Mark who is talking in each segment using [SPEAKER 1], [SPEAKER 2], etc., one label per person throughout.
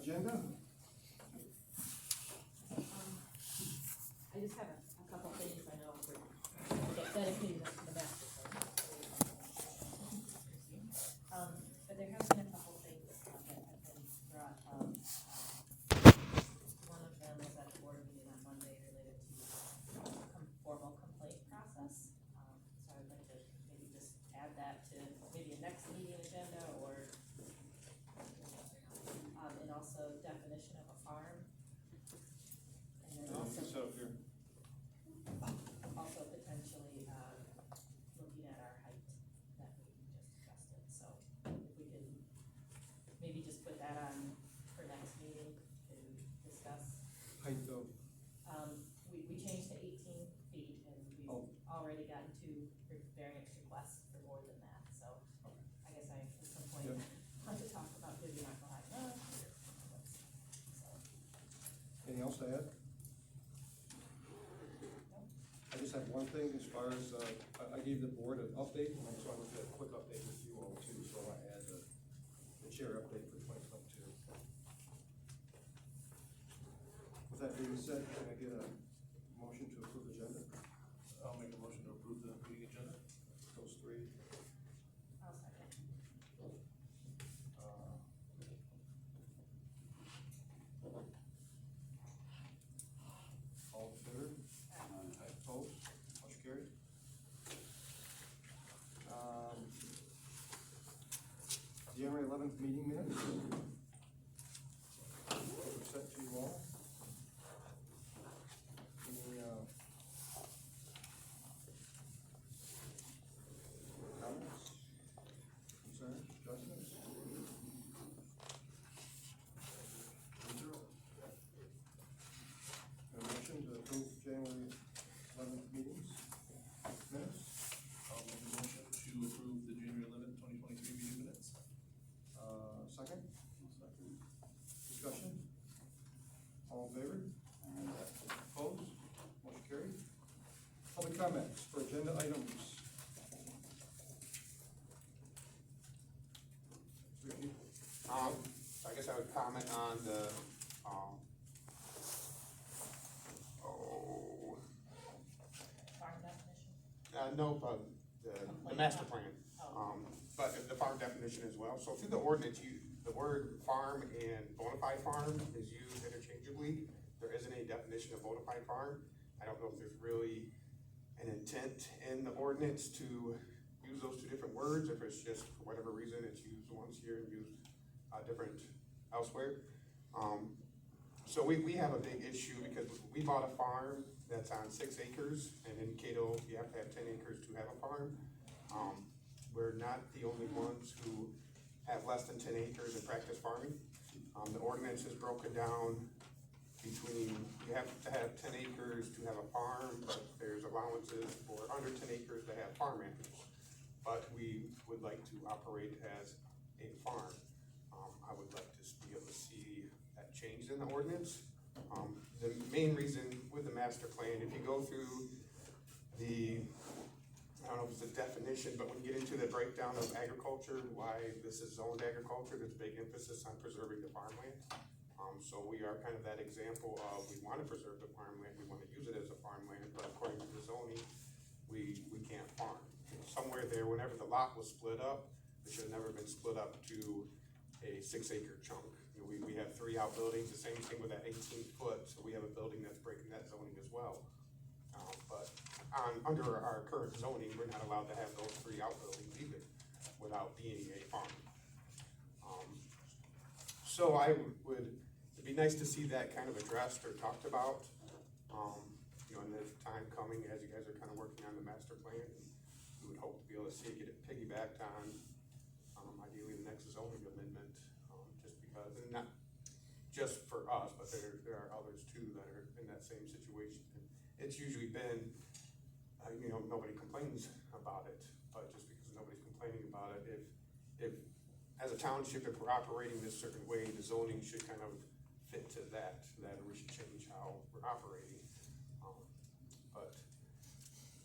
[SPEAKER 1] agenda?
[SPEAKER 2] I just have a couple things I know for dedicated to the master plan. But there have been a couple things that have been brought up. One of them was at the board meeting on Monday related to formal complaint process. So I would like to maybe just add that to maybe a next meeting agenda or and also definition of a farm. And then also potentially looking at our height that we just adjusted. So if we could maybe just put that on for next meeting to discuss.
[SPEAKER 1] Height of,
[SPEAKER 2] We changed to 18 feet and we've already gotten 2 variance requests for more than that. So I guess I at some point want to talk about maybe not go high enough.
[SPEAKER 1] anything else to add? I just have one thing as far as, I gave the board an update, and so I want to do a quick update with you all too, so I add the chair update for 2022. With that being said, can I get a motion to approve the agenda?
[SPEAKER 3] I'll make a motion to approve the meeting agenda.
[SPEAKER 1] Those three.
[SPEAKER 2] I'll second.
[SPEAKER 1] All in favor? Opposed? Motion carried. January 11th meeting minutes. Those are sent to you all. Any comments, concerns, adjustments? A motion to approve January 11th meetings minutes.
[SPEAKER 3] I'll make a motion to approve the January 11th, 2023 meeting minutes.
[SPEAKER 1] Second? Discussion? All in favor? Opposed? Motion carried. Public comments for agenda items. Ricky?
[SPEAKER 4] I guess I would comment on the,
[SPEAKER 2] Farm definition?
[SPEAKER 4] no, the master plan. But the farm definition as well. So through the ordinance, the word farm and bona fide farm is used interchangeably. There isn't any definition of bona fide farm. I don't know if there's really an intent in the ordinance to use those 2 different words, if it's just for whatever reason it's used once here and used different elsewhere. So we have a big issue because we bought a farm that's on 6 acres, and in Cato, you have to have 10 acres to have a farm. We're not the only ones who have less than 10 acres and practice farming. The ordinance is broken down between, you have to have 10 acres to have a farm, but there's allowances for under 10 acres to have farm animals. But we would like to operate as a farm. I would like to be able to see that change in the ordinance. The main reason with the master plan, if you go through the, I don't know if it's a definition, but when you get into the breakdown of agriculture, why this is zoned agriculture, there's a big emphasis on preserving the farmland. So we are kind of that example of, we want to preserve the farmland, we want to use it as a farmland, but according to the zoning, we can't farm. Somewhere there, whenever the lot was split up, it should have never been split up to a 6-acre chunk. You know, we have 3 outbuildings, the same thing with that 18-foot, so we have a building that's breaking that zoning as well. But under our current zoning, we're not allowed to have those 3 outbuildings either without being a farm. So it'd be nice to see that kind of addressed or talked about. You know, and there's time coming as you guys are kind of working on the master plan. We would hope to be able to see it get it piggybacked on, ideally the next zoning amendment, just because, and not just for us, but there are others too that are in that same situation. And it's usually been, you know, nobody complains about it, but just because nobody's complaining about it, if as a township, if we're operating this certain way, the zoning should kind of fit to that we should change how we're operating. But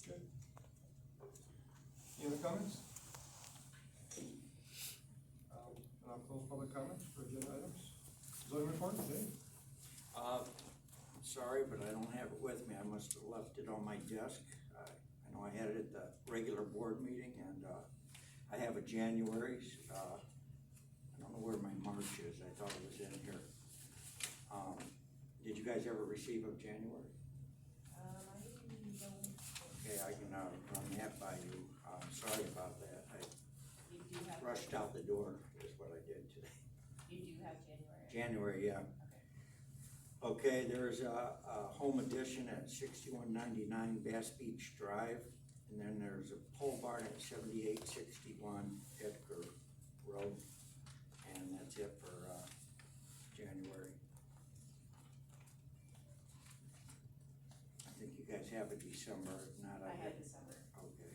[SPEAKER 1] Good. Any other comments? And I'll close public comments for agenda items. Is Zoning report, Dave?
[SPEAKER 5] Sorry, but I don't have it with me. I must have left it on my desk. I know I had it at the regular board meeting, and I have a January's. I don't know where my March is. I thought it was in here. Did you guys ever receive a January?
[SPEAKER 2] I don't,
[SPEAKER 5] Okay, I can run that by you. Sorry about that. I
[SPEAKER 2] you do have.
[SPEAKER 5] rushed out the door is what I did today.
[SPEAKER 2] You do have January.
[SPEAKER 5] January, yeah.
[SPEAKER 2] Okay.
[SPEAKER 5] Okay, there's a home addition at 6199 Bass Beach Drive, and then there's a pole barn at 7861 Edgar Road, and that's it for January. I think you guys have a December, if not,
[SPEAKER 2] I had December.
[SPEAKER 5] Okay.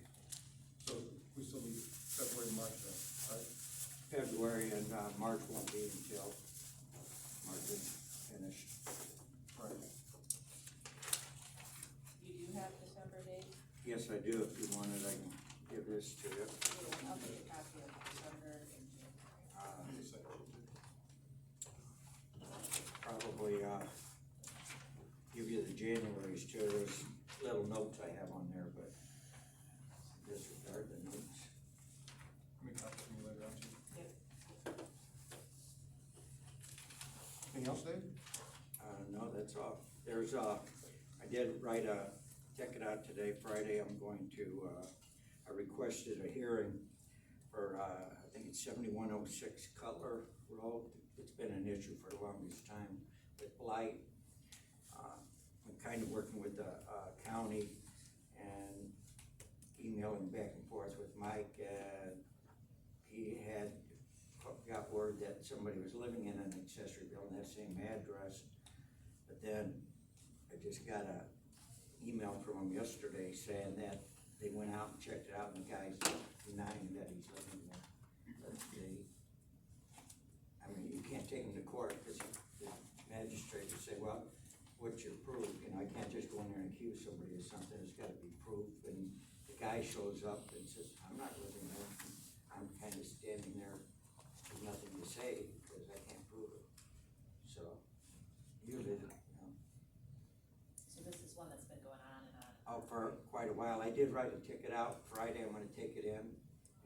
[SPEAKER 1] So we still need February, March then, right?
[SPEAKER 5] February and March won't be until March is finished.
[SPEAKER 1] Right.
[SPEAKER 2] You do have December date?
[SPEAKER 5] Yes, I do. If you want it, I can give this to you.
[SPEAKER 2] Yeah, I'll make a copy of December and January.
[SPEAKER 5] Probably give you the January's too. There's little notes I have on there, but disregard the notes.
[SPEAKER 1] Let me copy from you later on too.
[SPEAKER 2] Yep.
[SPEAKER 1] Anything else, Dave?
[SPEAKER 5] No, that's all. There's I did write a ticket out today, Friday. I'm going to, I requested a hearing for, I think it's 7106 Cutler Road. It's been an issue for the longest time with blight. I'm kind of working with the county and emailing back and forth with Mike, and he had got word that somebody was living in an accessory building, that same address. But then I just got a email from him yesterday saying that they went out and checked it out, and the guy's denying that he's living there. But I mean, you can't take him to court, because the magistrate would say, well, what's your proof? You know, I can't just go in there and accuse somebody of something. It's gotta be proof. And the guy shows up and says, I'm not living there. I'm kind of standing there with nothing to say, because I can't prove it. So, usually, you know,
[SPEAKER 2] So this is one that's been going on and on.
[SPEAKER 5] out for quite a while. I did write a ticket out Friday. I'm gonna take it in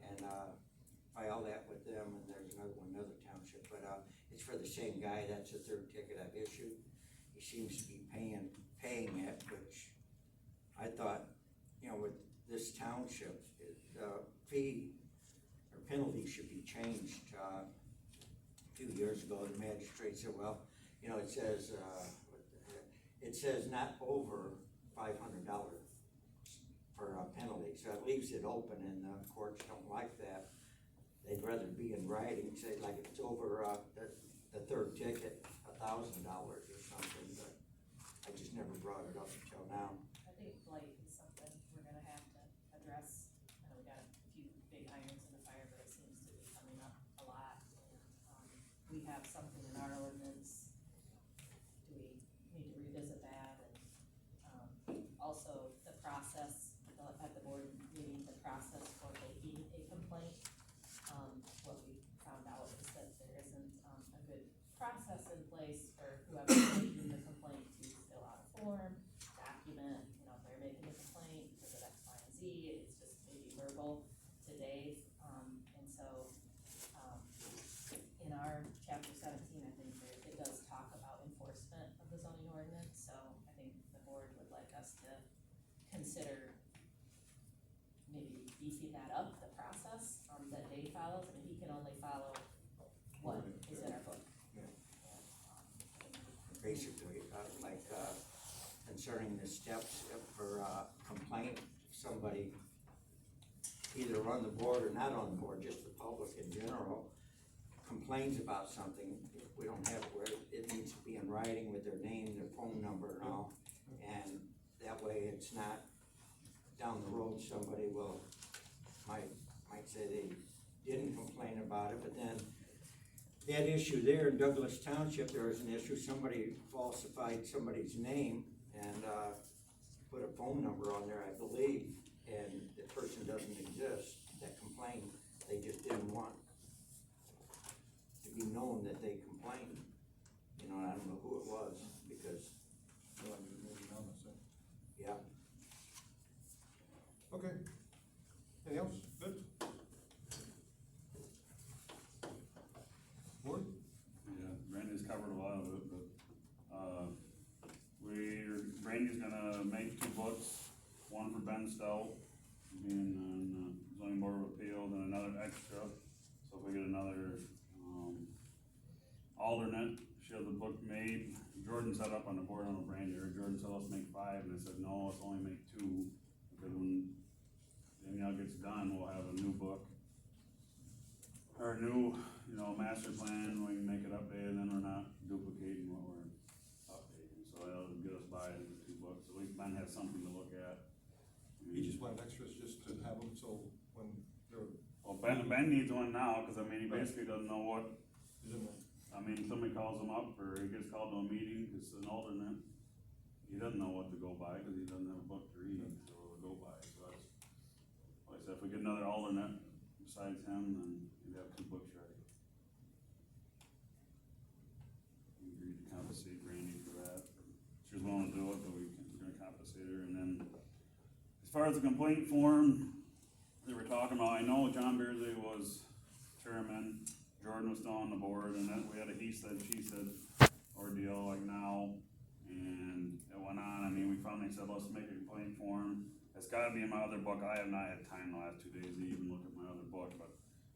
[SPEAKER 5] and, file that with them, and there's another township, but, it's for the same guy. That's the third ticket I've issued. He seems to be paying it, which I thought, you know, with this township, the fee or penalty should be changed. A few years ago, the magistrate said, well, you know, it says, what the heck? It says not over $500 for a penalty, so it leaves it open, and the courts don't like that. They'd rather be in writing, say like if it's over, the third ticket, $1,000 or something, but I just never brought it up until now.
[SPEAKER 2] I think blight is something we're gonna have to address. I know we got a few big irons in the fire, but it seems to be coming up a lot. And, we have something in our ordinance. Do we need to revisit that? And, also the process, at the board meeting, the process for making a complaint. What we found out is that there isn't, a good process in place for whoever's making the complaint to fill out a form, document, you know, if they're making a complaint because of X, Y, and Z. It's just maybe verbal to Dave. And so, in our chapter 17, I think it does talk about enforcement of the zoning ordinance. So I think the board would like us to consider maybe beefing that up, the process, that Dave follows. I mean, he can only follow what is in our book.
[SPEAKER 5] Yeah. Basically, like, concerning the steps for complaint, somebody either on the board or not on the board, just the public in general, complains about something, if we don't have it where it needs to be in writing with their name, their phone number and all, and that way it's not down the road, somebody might say they didn't complain about it, but then that issue there in Douglas Township, there was an issue, somebody falsified somebody's name and, put a phone number on there, I believe, and the person doesn't exist that complained. They just didn't want to be known that they complained. on, I don't know who it was, because, yeah.
[SPEAKER 1] Okay. Anything else? Good? Board?
[SPEAKER 6] Yeah, Randy's covered a lot of it, but, Randy's gonna make 2 books, one for Ben Stout, being on zoning board of appeals, and another extra. So if we get another, alternate, she'll have the book made. Jordan set up on the board on Randy, or Jordan said, let's make 5, and I said, no, let's only make 2, because when Danielle gets done, we'll have a new book. Or a new, master plan, we can make it updated, and then we're not duplicating what we're updating, so that'll get us by into 2 books, at least Ben has something to look at.
[SPEAKER 1] He just wanted extras just to have them, so when they're,
[SPEAKER 6] Well, Ben needs one now, cause I mean, he basically doesn't know what,
[SPEAKER 1] he's in there.
[SPEAKER 6] I mean, somebody calls him up, or he gets called to a meeting, it's an alternate. He doesn't know what to go by, cause he doesn't have a book to read, so to go by, so that's, like I said, if we get another alternate besides him, then we'd have 2 books ready. We agreed to compensate Randy for that, she was willing to do it, but we're gonna compensate her, and then, as far as the complaint form, they were talking about, I know John Beardsley was chairman, Jordan was still on the board, and then we had a he said, she said ordeal like now, and it went on. I mean, we finally said, let's make a complaint form. It's gotta be in my other book. I have not had time the last 2 days to even look at my other book, but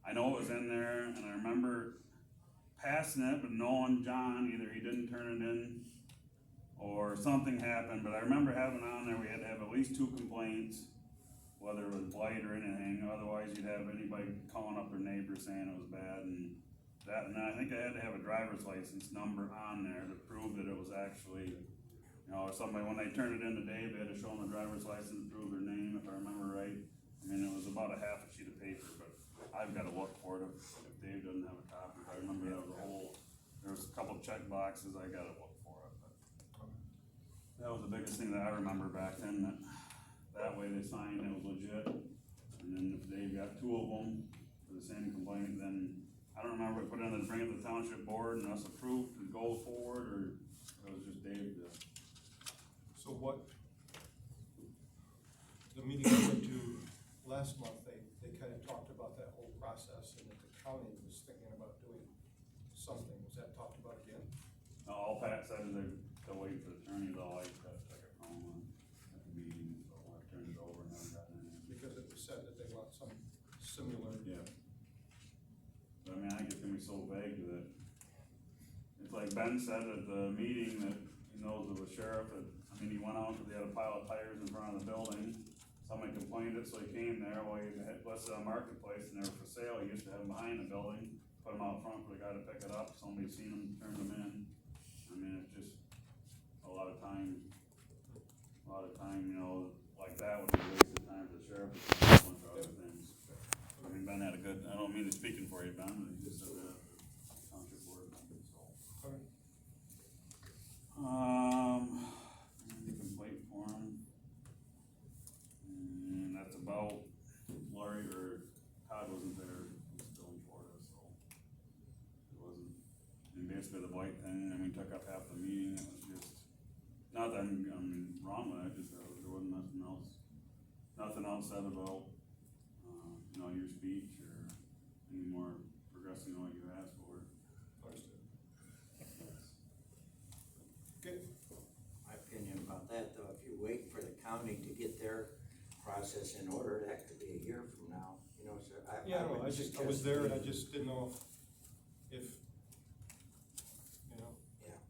[SPEAKER 6] I know it was in there, and I remember passing it, but knowing John, either he didn't turn it in or something happened, but I remember having on there, we had to have at least 2 complaints, whether it was blight or anything, otherwise you'd have anybody calling up their neighbor saying it was bad, and that, and I think I had to have a driver's license number on there to prove that it was actually, somebody, when they turned it in to Dave, they had to show them a driver's license to prove their name, if I remember right. I mean, it was about a half a sheet of paper, but I've gotta look for it if Dave doesn't have a copy. I remember there was a couple check boxes, I gotta look for it, but that was the biggest thing that I remember back then, that way they signed, it was legit. And then if Dave got 2 of them for the same complaint, then I don't remember, we put it in to bring it to the township board and us approved to go forward, or it was just Dave to.
[SPEAKER 1] So what, the meeting I went to last month, they kind of talked about that whole process, and that the county was thinking about doing something. Was that talked about again?
[SPEAKER 6] No, all Pat said is they'll wait for the attorney, they'll like take it home at the meeting, so I turned it over and haven't gotten anything.
[SPEAKER 1] Because it was said that they want some similar.
[SPEAKER 6] Yeah. But I mean, I think it's gonna be so vague that, it's like Ben said at the meeting that he knows of a sheriff that, I mean, he went out, they had a pile of tires in front of the building. Somebody complained it, so he came there, well, he had listed on Marketplace and they were for sale, he used to have them behind the building, put them out front for the guy to pick it up, somebody seen them, turned them in. I mean, it's just a lot of time, like that would be a waste of time for the sheriff, to do a bunch of other things. I mean, Ben had a good, I don't mean to speaking for you, Ben, but he just said that township board, so.
[SPEAKER 1] Okay.
[SPEAKER 6] The complaint form. And that's about, Laurie or Todd wasn't there, he was still in Florida, so. It wasn't, and basically the blight thing, I mean, took up half the meeting, it was just, not that I'm wrong with it, just there wasn't nothing else said about, your speech or any more progressing on what you asked for.
[SPEAKER 1] Understood. Okay.
[SPEAKER 5] My opinion about that, though, if you wait for the county to get their process in order, that could be a year from now, so
[SPEAKER 1] Yeah, no, I
[SPEAKER 5] would
[SPEAKER 1] was
[SPEAKER 5] suggest
[SPEAKER 1] there and I
[SPEAKER 5] waiting.
[SPEAKER 1] just didn't know if,
[SPEAKER 5] Yeah,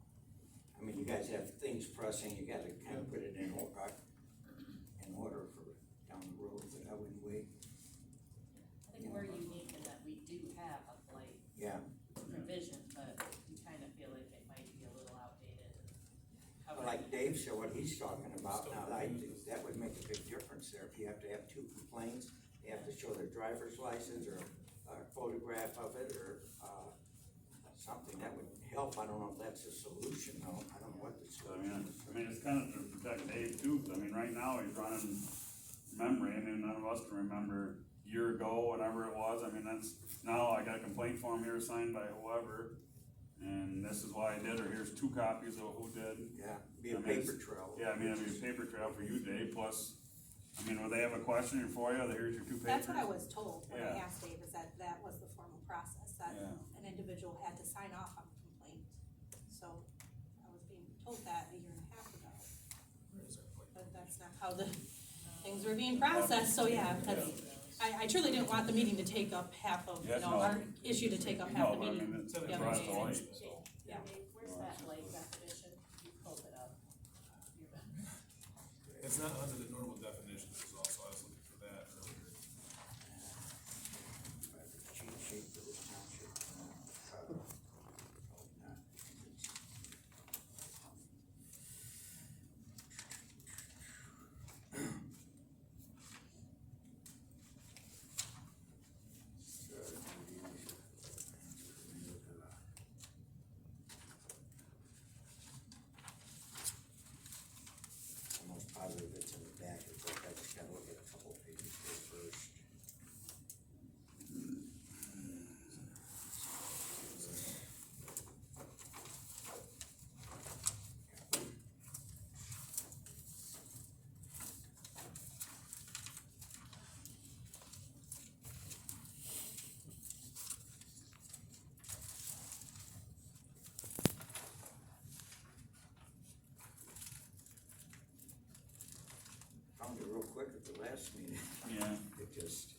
[SPEAKER 5] I mean, you guys have things pressing, you gotta kind of put it in order for down the road, but I wouldn't wait.
[SPEAKER 2] I think we're unique in that we do have a blight
[SPEAKER 5] Yeah,
[SPEAKER 2] provision, but we kind of feel like it might be a little outdated.
[SPEAKER 5] but like Dave said, what he's talking about now, that would make a big difference there. If you have to have 2 complaints, they have to show their driver's license or a photograph of it or, something that would help. I don't know if that's a solution, though. I don't know what the
[SPEAKER 6] So,
[SPEAKER 5] solution is.
[SPEAKER 6] I mean, it's kind of to protect Dave too, 'cause I mean, right now he's running memory, I mean, none of us can remember a year ago, whatever it was, I mean, that's, now I got a complaint form here signed by whoever, and this is why I did, or here's 2 copies of who did.
[SPEAKER 5] Yeah, be a
[SPEAKER 6] I mean,
[SPEAKER 5] paper trail.
[SPEAKER 6] Yeah, I mean, it'd be a paper trail for you, Dave, plus, I mean, will they have a question for you, here's your 2 papers?
[SPEAKER 7] That's what I was told when I
[SPEAKER 6] Yeah.
[SPEAKER 7] asked Dave, is that that was the formal process, that
[SPEAKER 6] Yeah.
[SPEAKER 7] an individual had to sign off on the complaint. So I was being told that a year and a half ago, but that's not how the things were being processed, so yeah, that's, I truly didn't want the meeting to take up half of,
[SPEAKER 6] Yeah, no.
[SPEAKER 7] our issue to take up half
[SPEAKER 6] No,
[SPEAKER 7] the
[SPEAKER 6] but I
[SPEAKER 7] meeting.
[SPEAKER 6] mean, it's
[SPEAKER 3] Yeah,
[SPEAKER 7] but
[SPEAKER 6] across
[SPEAKER 7] it
[SPEAKER 6] the
[SPEAKER 7] makes
[SPEAKER 6] light,
[SPEAKER 7] sense.
[SPEAKER 6] so.
[SPEAKER 2] Yeah, Dave, where's that like definition? You pulled it up.
[SPEAKER 3] It's not under the normal definitions, is also, I was looking for that earlier.
[SPEAKER 5] Cheat sheet for this township. Almost positive it's in the back, it's like I just gotta look at a couple of pages here first. Found it real quick at the last meeting.
[SPEAKER 6] Yeah.
[SPEAKER 5] It just,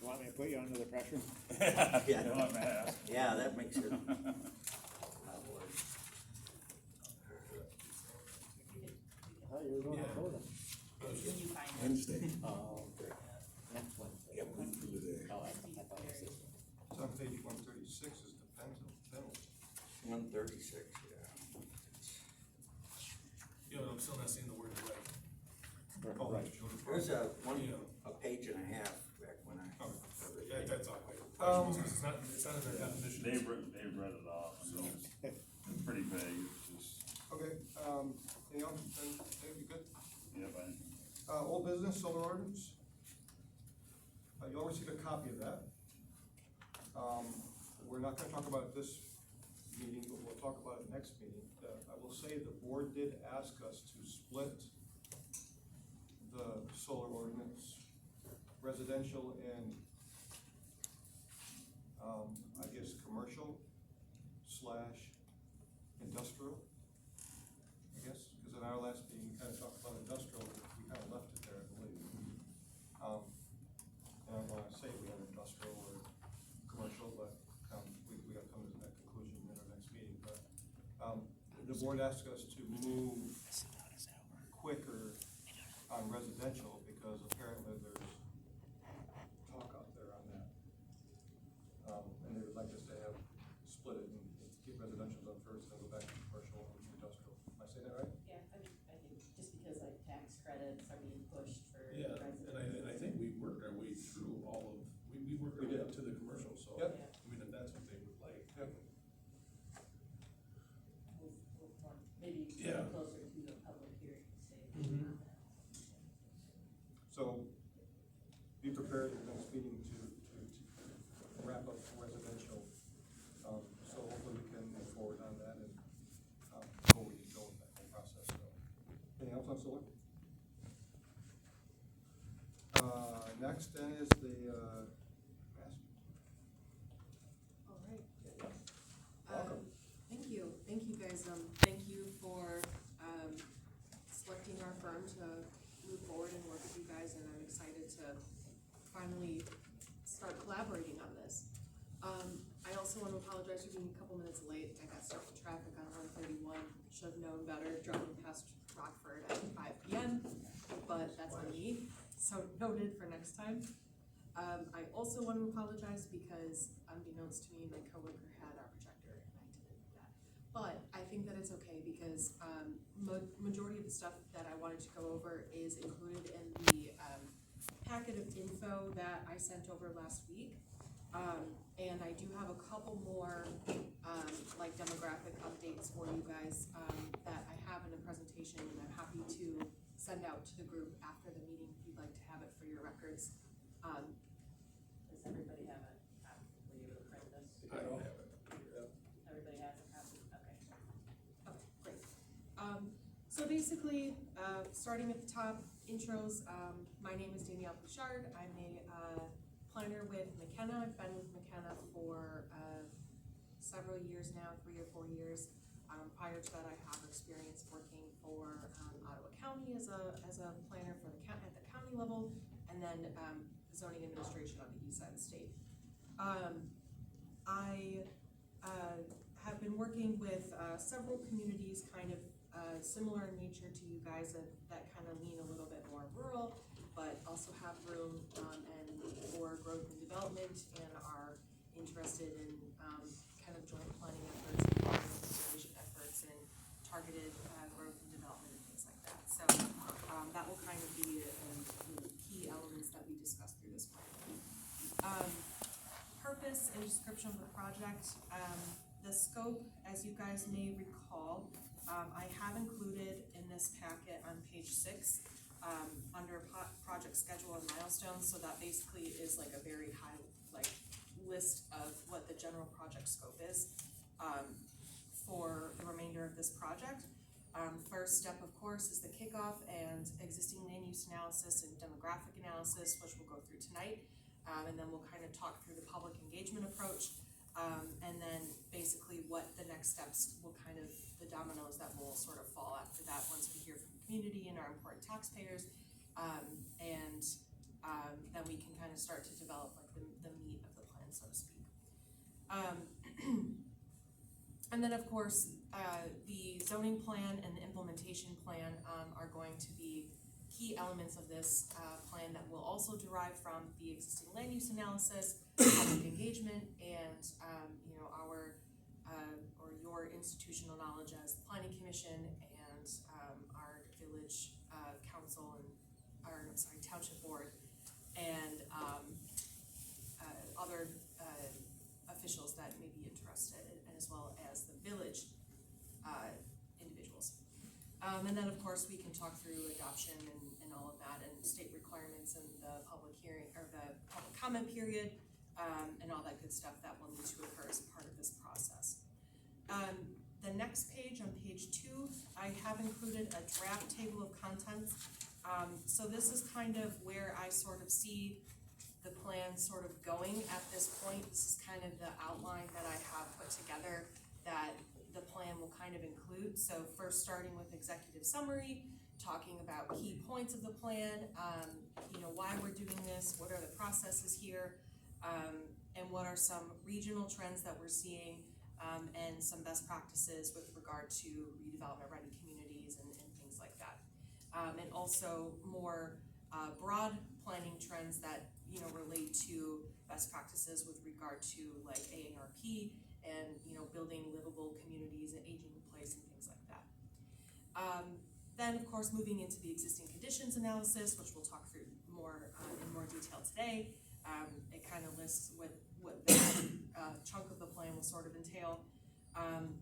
[SPEAKER 8] You want me to put you under the pressure?
[SPEAKER 6] Yeah, let me ask.
[SPEAKER 5] yeah, that makes it a lot worse.
[SPEAKER 8] Oh, you're going to
[SPEAKER 3] Yeah.
[SPEAKER 8] Florida.
[SPEAKER 2] When you find it.
[SPEAKER 1] Wednesday.
[SPEAKER 8] Oh, okay. Next Wednesday.
[SPEAKER 1] Yeah, we do that.
[SPEAKER 8] Oh, I thought it was this one.
[SPEAKER 1] It's on page 136 is the penalty.
[SPEAKER 5] 136, yeah.
[SPEAKER 3] You know, I'm still not seeing the word right.
[SPEAKER 1] Oh,
[SPEAKER 8] Right.
[SPEAKER 5] There's
[SPEAKER 3] Yeah.
[SPEAKER 5] a page and a half back when I.
[SPEAKER 3] Yeah, that's all. It's not in their definitions.
[SPEAKER 6] Dave read it off, I mean, it's pretty vague, it's just,
[SPEAKER 1] Okay, anything else? Then, Dave, you good?
[SPEAKER 6] yeah, but.
[SPEAKER 1] Old business, solar ordinance. You all received a copy of that. We're not gonna talk about it this meeting, but we'll talk about it next meeting. I will say the board did ask us to split the solar ordinance, residential and, I guess, commercial / industrial. I guess, because in our last meeting, we kind of talked about industrial, we kind of left it there, I believe. And I don't wanna say we have industrial or commercial, but, we gotta come to that conclusion in our next meeting, but, the board asked us to move quicker on residential, because apparently there's talk out there on that. And they would like us to have, split it and get residential done first, then go back to commercial and industrial. Am I saying that right?
[SPEAKER 2] Yeah, I think just because like tax credits are being pushed for
[SPEAKER 3] Yeah,
[SPEAKER 2] residents.
[SPEAKER 3] and I think we worked our way through all of, we worked our
[SPEAKER 1] We
[SPEAKER 3] way
[SPEAKER 1] did.
[SPEAKER 3] up to the commercial, so,
[SPEAKER 1] Yep.
[SPEAKER 2] Yeah.
[SPEAKER 3] I mean, if that's what they would like.
[SPEAKER 1] Yep.
[SPEAKER 2] We'll want maybe
[SPEAKER 3] Yeah.
[SPEAKER 2] get closer to the public hearing stage
[SPEAKER 3] Mhm.
[SPEAKER 2] on that.
[SPEAKER 1] So, be prepared for the next meeting to wrap up residential. So hopefully we can move forward on that and, before we go with that whole process, so. Anything else on solar? Next then is the, master.
[SPEAKER 9] All right.
[SPEAKER 1] Welcome.
[SPEAKER 9] Thank you guys, thank you for, selecting our firm to move forward and work with you guys, and I'm excited to finally start collaborating on this. I also want to apologize for being a couple minutes late, I got stuck in traffic on 131, should have known better, driving past Rockford at 5 PM, but that's on me, so noted for next time. I also want to apologize because unbeknownst to me, my coworker had our projector and I didn't do that. But I think that it's okay because, majority of the stuff that I wanted to go over is included in the, packet of info that I sent over last week. And I do have a couple more, like demographic updates for you guys, that I have in the presentation, and I'm happy to send out to the group after the meeting if you'd like to have it for your records.
[SPEAKER 2] Does everybody have a copy? Were you able to print this?
[SPEAKER 3] I don't have it.
[SPEAKER 2] Everybody has a copy? Okay.
[SPEAKER 9] So basically, starting at the top, intros, my name is Danielle Bouchard. I'm a planner with McKenna. I've been with McKenna for several years now, 3 or 4 years. Prior to that, I have experience working for Ottawa County as a planner for at the county level, and then zoning administration on the east side of the state. I have been working with several communities kind of similar in nature to you guys that kind of lean a little bit more rural, but also have room and for growth and development and are interested in kind of joint planning efforts and conservation efforts and targeted growth and development and things like that. So that will kind of be the key elements that we discuss through this plan. Purpose and description of the project. The scope, as you guys may recall, I have included in this packet on page 6 under project schedule and milestones. So that basically is like a very high list of what the general project scope is for the remainder of this project. First step, of course, is the kickoff and existing land use analysis and demographic analysis, which we'll go through tonight. And then we'll kind of talk through the public engagement approach, and then basically what the next steps will kind of, the dominoes that will sort of fall after that once we hear from the community and our important taxpayers, and then we can kind of start to develop like the meat of the plan, so to speak. And then of course, the zoning plan and the implementation plan are going to be key elements of this plan that will also derive from the existing land use analysis, public engagement, and our or your institutional knowledge as the planning commission and our village council and township board and other officials that may be interested, and as well as the village individuals. And then of course we can talk through adoption and all of that, and state requirements and the public hearing or the public comment period, and all that good stuff that will need to occur as part of this process. The next page, on page 2, I have included a draft table of contents. So this is kind of where I sort of see the plan sort of going at this point. This is kind of the outline that I have put together that the plan will kind of include. So first, starting with executive summary, talking about key points of the plan, why we're doing this, what are the processes here, and what are some regional trends that we're seeing, and some best practices with regard to redevelopment ready communities and things like that. And also more broad planning trends that relate to best practices with regard to like AARP and building livable communities and aging in place and things like that. Then of course moving into the existing conditions analysis, which we'll talk through more in more detail today. It kind of lists what that chunk of the plan will sort of entail.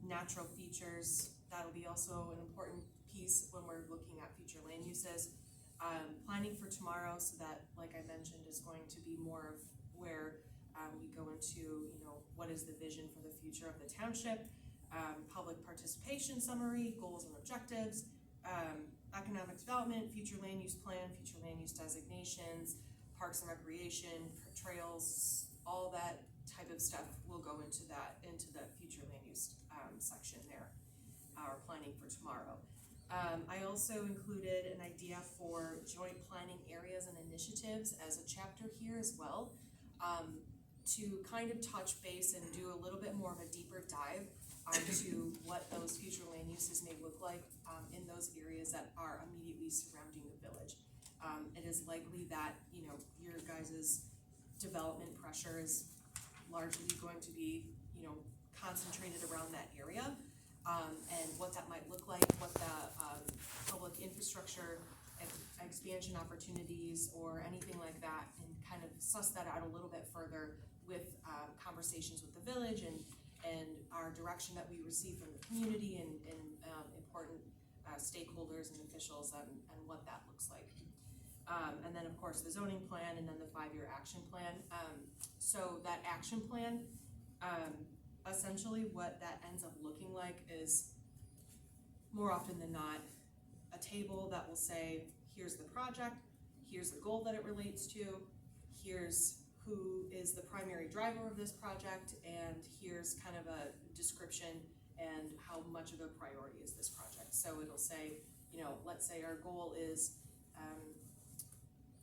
[SPEAKER 9] Natural features, that'll be also an important piece when we're looking at future land uses. Planning for tomorrow, so that, like I mentioned, is going to be more of where we go into, what is the vision for the future of the township, public participation summary, goals and objectives, economic development, future land use plan, future land use designations, parks and recreation, trails, all that type of stuff will go into the future land use section there, our planning for tomorrow. I also included an idea for joint planning areas and initiatives as a chapter here as well, to kind of touch base and do a little bit more of a deeper dive onto what those future land uses may look like in those areas that are immediately surrounding the village. It is likely that your guys' development pressure is largely going to be concentrated around that area, and what that might look like, what the public infrastructure expansion opportunities or anything like that, and kind of suss that out a little bit further with conversations with the village and our direction that we receive from the community and important stakeholders and officials and what that looks like. And then of course the zoning plan, and then the 5-year action plan. So that action plan, essentially what that ends up looking like is, more often than not, a table that will say, here's the project, here's the goal that it relates to, here's who is the primary driver of this project, and here's kind of a description and how much of a priority is this project. So it'll say, let's say our goal is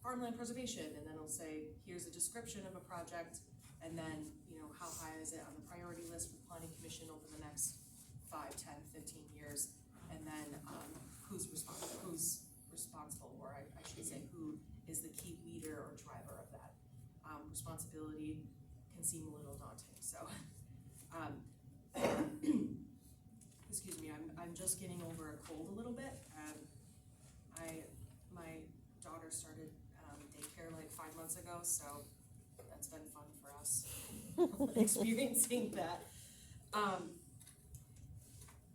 [SPEAKER 9] farmland preservation, and then it'll say, here's a description of a project, and then, how high is it on the priority list for the planning commission over the next 5, 10, 15 years, and then who's responsible, or I should say, who is the key leader or driver of that. Responsibility can seem a little daunting, so. Excuse me, I'm just getting over a cold a little bit. My daughter started daycare like 5 months ago, so that's been fun for us, experiencing that.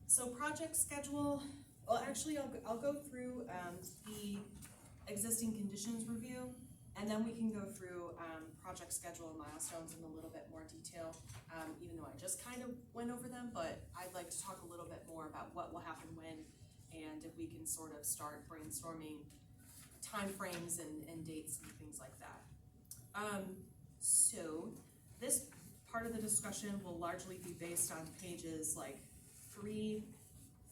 [SPEAKER 9] So project schedule, well, actually, I'll go through the existing conditions review, and then we can go through project schedule and milestones in a little bit more detail, even though I just kind of went over them, but I'd like to talk a little bit more about what will happen when, and if we can sort of start brainstorming timeframes and dates and things like that. So this part of the discussion will largely be based on pages like 3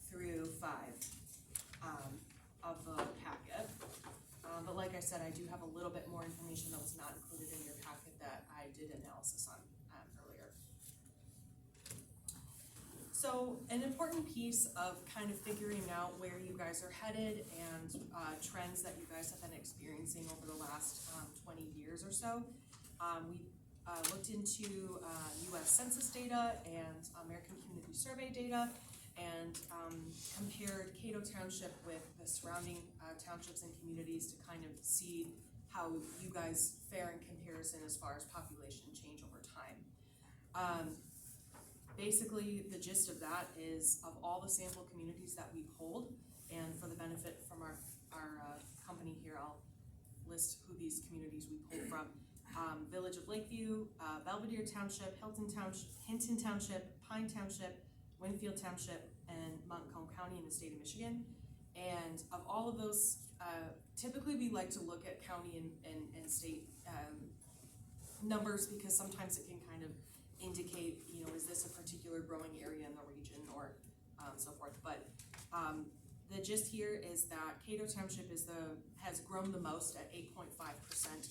[SPEAKER 9] through 5 of the packet. But like I said, I do have a little bit more information that was not included in your packet that I did analysis on earlier. So an important piece of kind of figuring out where you guys are headed and trends that you guys have been experiencing over the last 20 years or so. We looked into US Census data and American Community Survey data, and compared Cato Township with the surrounding townships and communities to kind of see how you guys fare in comparison as far as population change over time. Basically, the gist of that is, of all the sample communities that we polled, and for the benefit from our company here, I'll list who these communities we pulled from. Village of Lakeview, Belvedere Township, Hinton Township, Pine Township, Winfield Township, and Montcalm County in the state of Michigan. And of all of those, typically we like to look at county and state numbers, because sometimes it can kind of indicate, is this a particular growing area in the region, or so forth. But the gist here is that Cato Township has grown the most at 8.5%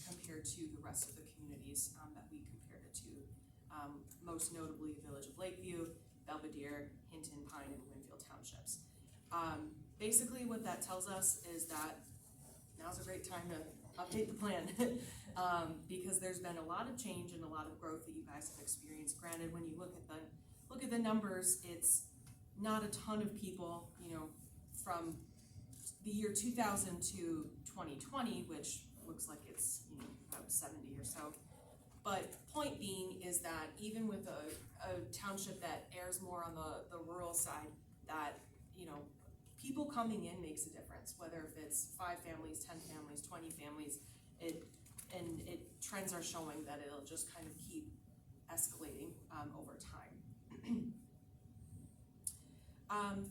[SPEAKER 9] compared to the rest of the communities that we compared it to. Most notably, Village of Lakeview, Belvedere, Hinton, Pine, and Winfield Townships. Basically what that tells us is that now's a great time to update the plan because there's been a lot of change and a lot of growth that you guys have experienced. Granted, when you look at the numbers, it's not a ton of people, from the year 2000 to 2020, which looks like it's about 70 or so. But point being is that even with a township that errs more on the rural side, that people coming in makes a difference, whether if it's 5 families, 10 families, 20 families, trends are showing that it'll just kind of keep escalating over time.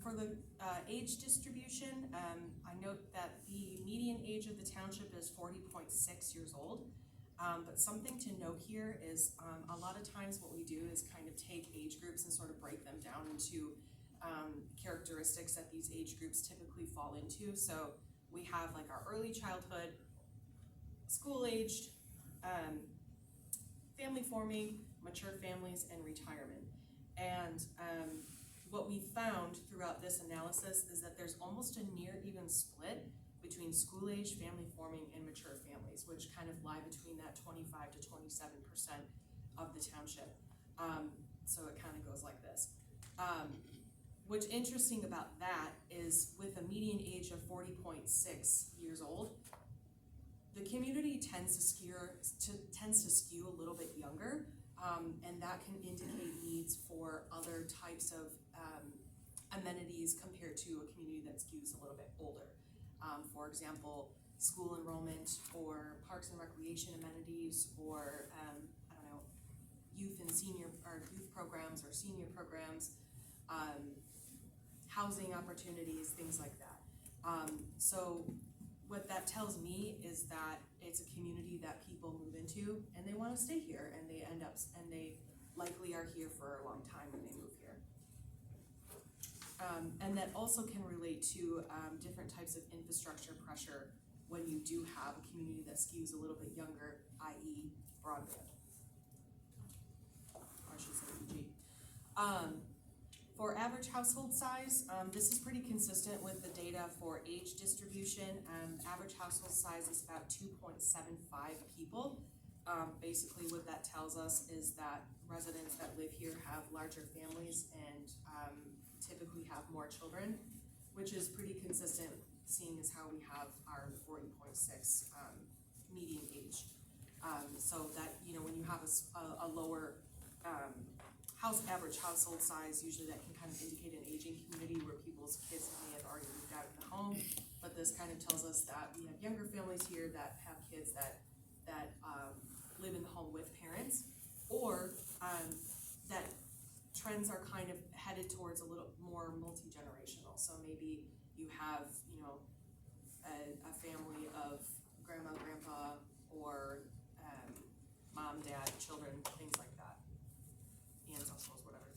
[SPEAKER 9] For the age distribution, I note that the median age of the township is 40.6 years old. But something to note here is a lot of times what we do is kind of take age groups and sort of break them down into characteristics that these age groups typically fall into. So we have like our early childhood, school-aged, family forming, mature families, and retirement. And what we found throughout this analysis is that there's almost a near even split between school-aged, family forming, and mature families, which kind of lie between that 25 to 27% of the township. So it kind of goes like this. What's interesting about that is with a median age of 40.6 years old, the community tends to skew a little bit younger, and that can indicate needs for other types of amenities compared to a community that skews a little bit older. For example, school enrollment, or parks and recreation amenities, or youth and senior or youth programs or senior programs, housing opportunities, things like that. So what that tells me is that it's a community that people move into and they wanna stay here and they end up, and they likely are here for a long time when they move here. And that also can relate to, different types of infrastructure pressure when you do have a community that skews a little bit younger, i.e. broadband. Or I should say PG. For average household size, this is pretty consistent with the data for age distribution. Average household size is about 2.75 people. Basically what that tells us is that residents that live here have larger families and typically have more children, which is pretty consistent seeing as how we have our 40.6 median age. So that, you know, when you have a lower average household size, usually that can kind of indicate an aging community where people's kids may have already moved out of the home. But this kind of tells us that we have younger families here that have kids that live in the home with parents, or that trends are kind of headed towards a little more multi-generational. So maybe you have, you know, a family of grandma, grandpa, or mom, dad, children, things like that. Aunts, uncles, whatever.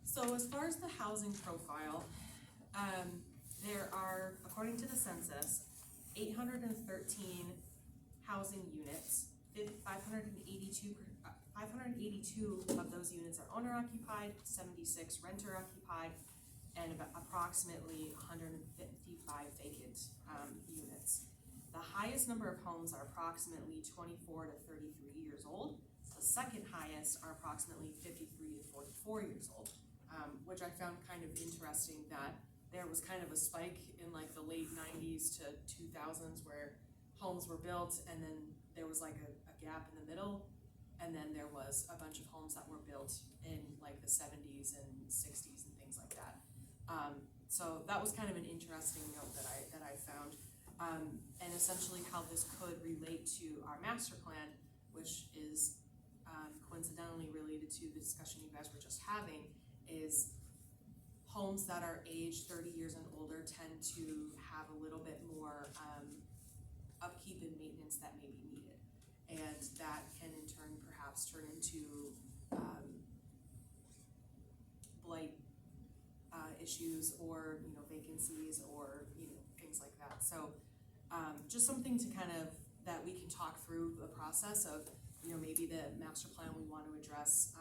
[SPEAKER 9] So as far as the housing profile, there are, according to the census, 813 housing units. 582 of those units are owner occupied, 76 renter occupied, and about approximately 155 vacant units. The highest number of homes are approximately 24 to 33 years old. The second highest are approximately 53 to 44 years old, which I found kind of interesting that there was kind of a spike in like the late 90s to 2000s where homes were built, and then there was like a gap in the middle, and then there was a bunch of homes that were built in like the 70s and 60s and things like that. So that was kind of an interesting note that I found, and essentially how this could relate to our master plan, which is coincidentally related to the discussion you guys were just having, is homes that are aged 30 years and older tend to have a little bit more upkeep and maintenance that may be needed, and that can in turn perhaps turn into blight issues, or you know, vacancies, or you know, things like that. So just something to kind of, that we can talk through the process of, you know, maybe the master plan we want to address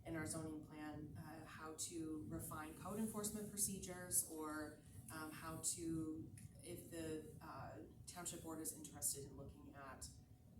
[SPEAKER 9] in our zoning plan, how to refine code enforcement procedures, or how to, if the township board is interested in looking